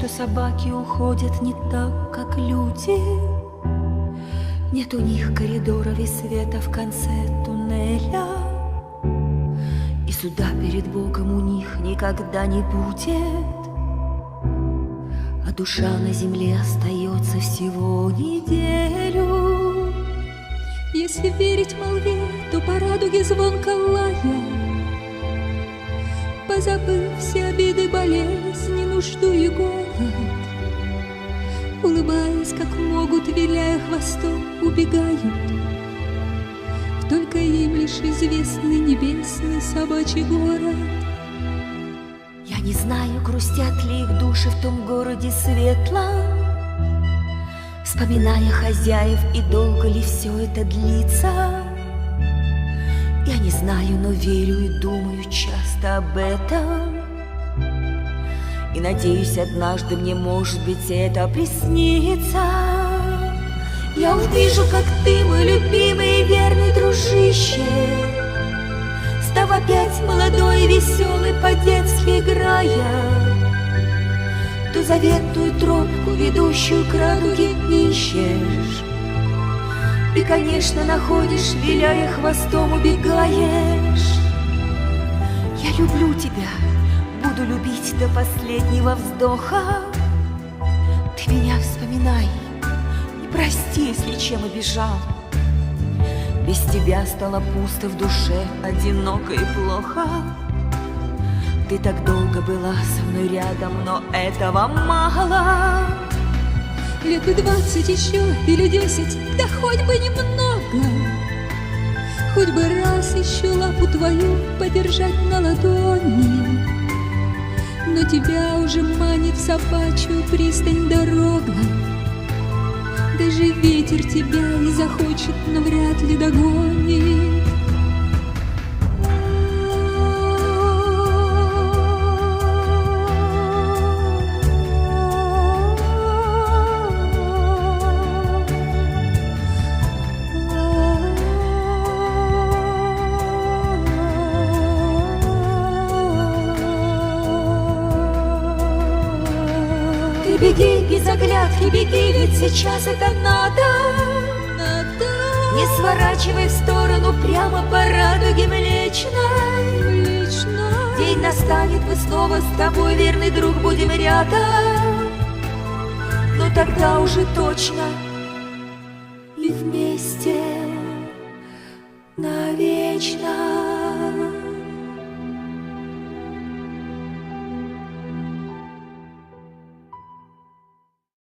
что собаки уходят не так, как люди. Нет у них коридоров и света в конце туннеля, и суда перед Богом у них никогда не будет. А душа на земле остается всего неделю. Если верить молве, то по радуге звонко лая, позабыв все обиды, болезни, нужду и голод, улыбаясь, как могут, виляя хвостом, убегают в только им лишь известный небесный собачий город. Я не знаю, грустят ли их души в том городе светлом, вспоминая хозяев, и долго ли все это длится. Я не знаю, но верю и думаю часто об этом, и надеюсь, однажды мне, может быть, это приснится. Я увижу, как ты, мой любимый и верный дружище, став опять молодой и веселый, по-детски играя, ту заветную тропку, ведущую к радуге, ищешь. И, конечно, находишь, виляя хвостом, убегаешь. Я люблю тебя, буду любить до последнего вздоха. Ты меня вспоминай и прости, если чем обижал. Без тебя стало пусто в душе, одиноко и плохо. Ты так долго была со мной рядом, но этого мало. Лет бы 20 еще или 10, да хоть бы немного, хоть бы раз еще лапу твою подержать на ладони. Но тебя уже манит в собачью пристань дорога. Даже ветер тебя и захочет, но вряд ли догонит. Беги без оглядки, беги, ведь сейчас это надо. Не сворачивай в сторону, прямо по радуге Млечной. День настанет, мы снова с тобой, верный друг, будем рядом. Но тогда уже точно и вместе навечно.